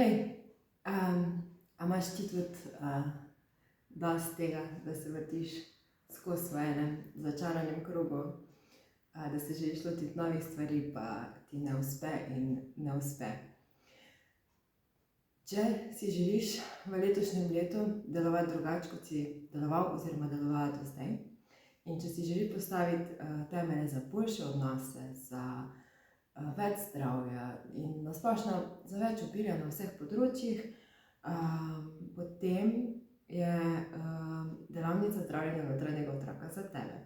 Hej, a imaš ti tudi dosti tega, da se vrtiš skozi v enem začaranem krogu, da se želiš lotiti novih stvari, pa ti ne uspe in ne uspe. Če si želiš v letošnjem letu delovati drugače, kot si deloval oziroma delovala do zdaj, in če si želiš postaviti temelje za boljše odnose, za več zdravja in na splošno za več obilja na vseh področjih, potem je delavnica zdravljenja notranjega otroka za tebe.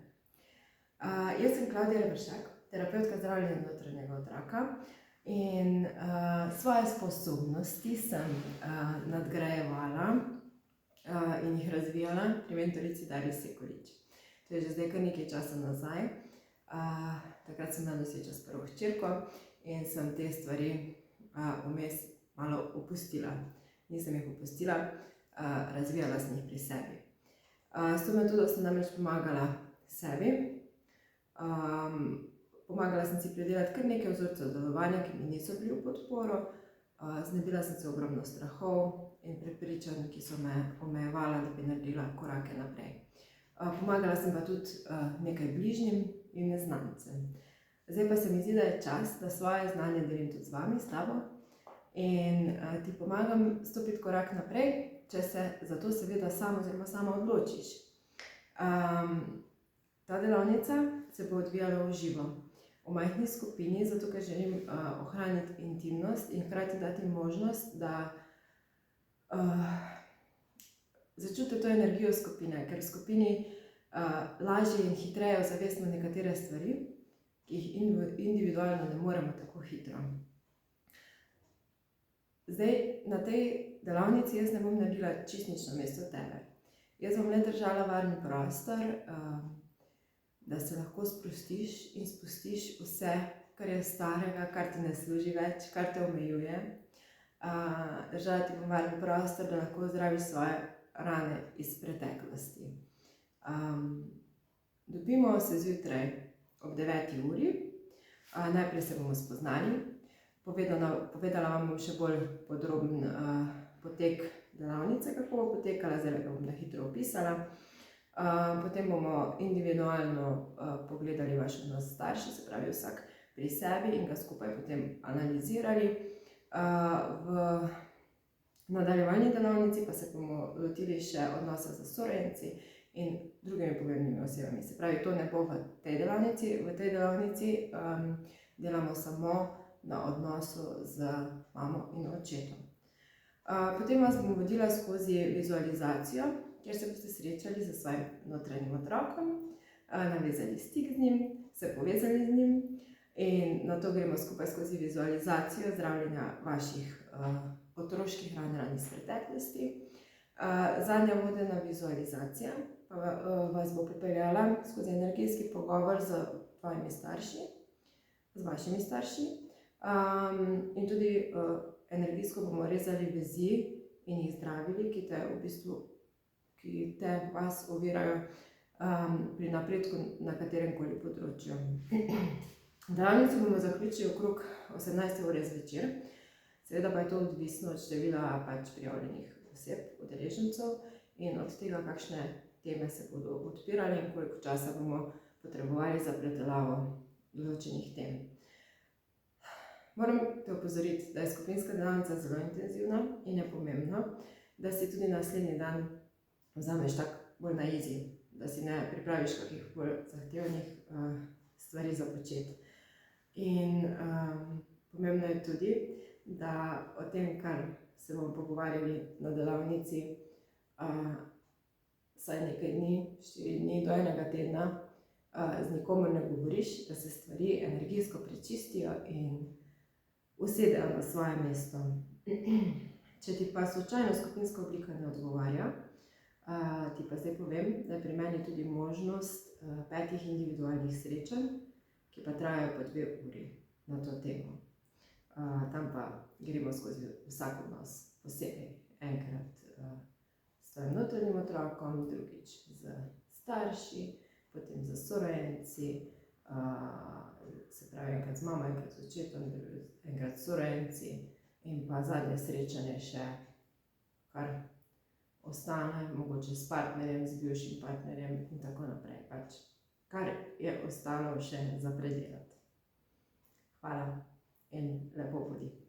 Jaz sem Klavdija Reberšak, terapevtka zdravljenja notranjega otroka in svoje sposobnosti sem nadgrajevala in jih razvijala pri mentorici Darji Sekulič. To je že zdaj kar nekaj časa nazaj. Takrat sem bila noseča s prvo hčerko in sem te stvari vmes malo opustila. Nisem jih opustila, razvijala sem jih pri sebi. S to metodo sem namreč pomagala sebi. Pomagala sem si predelati kar nekaj vzorcev delovanja, ki mi niso bili v podporo. Znebila sem se ogromno strahov in prepričanj, ki so me omejevala, da bi naredila korake naprej. Pomagala sem pa tudi nekaj bližnjim in neznancem. Zdaj pa se mi zdi, da je čas, da svoje znanje delim tudi z vami, s tabo in ti pomagam stopiti korak naprej, če se za to seveda sam oziroma sama odločiš. Ta delavnica se bo odvijala v živo, v majhni skupini, zato ker želim ohraniti intimnost in hkrati dati možnost, da začutite to energijo skupine, ker v skupini lažje in hitreje ozavestimo nekatere stvari, ki jih individualno ne moremo tako hitro. Zdaj, na tej delavnici jaz ne bom naredila čisto nič namesto tebe. Jaz bom le držala varen prostor, da se lahko sprostiš in spustiš vse, kar je starega, kar ti ne služi več, kar te omejuje. Držala ti bom varen prostor, da lahko ozdraviš svoje rane iz preteklosti. Dobimo se zjutraj ob 9. uri. Najprej se bomo spoznali. Povedala vam bom še bolj podroben potek delavnice, kako bo potekala, zdaj ga bom na hitro opisala. Potem bomo individualno pogledali vaš odnos s starši, se pravi vsak pri sebi in ga skupaj potem analizirali. V nadaljevalni delavnici pa se bomo lotili še odnosa z sorojenci in drugimi pomembnimi osebami. Se pravi, to ne bo v tej delavnici. V tej delavnici delamo samo na odnosu z mamo in očetom. Potem vas bom vodila skozi vizualizacijo, kjer se boste srečali z svojim notranjim otrokom, navezali stik z njim, se povezali z njim in nato gremo skupaj skozi vizualizacijo zdravljenja vaših otroških ran iz preteklosti. Zadnja vodena vizualizacija pa vas bo popeljala skozi energijski pogovor z tvojimi starši, z vašimi starši. In tudi energijsko bomo rezali vezi in jih zdravili, ki te vas ovirajo pri napredku na katerem koli področju. Delavnico bomo zaključili okrog 18. ure zvečer. Seveda pa je to odvisno od števila prijavljenih oseb, udeležencev in od tega, kakšne teme se bodo odpirale in koliko časa bomo potrebovali za predelavo določenih tem. Moram te opozoriti, da je skupinska delavnica zelo intenzivna in je pomembno, da si tudi naslednji dan vzameš tak bolj na easy, da si ne pripraviš kakih bolj zahtevnih stvari za početi. In pomembno je tudi, da o tem, kar se bomo pogovarjali na delavnici, vsaj nekaj dni, 4 dni do 1 tedna, z nikomer ne govoriš, da se stvari energijsko prečistijo in usedejo na svoje mesto. Če ti pa slučajno skupinska oblika ne odgovarja, ti pa zdaj povem, da je pri meni tudi možnost 5 individualnih srečanj, ki pa trajajo po 2 uri na to temo. Tam pa gremo skozi vsak odnos posebej. Enkrat s tvojim notranjim otrokom, drugič z starši, potem z sorojenci, se pravi enkrat z mamo, enkrat z očetom, enkrat s sorojenci in pa zadnje srečanje še kar ostane, mogoče s partnerjem, z bivšim partnerjem in tako naprej. Pač, kar je ostalo še za predelati. Hvala in lepo bodi.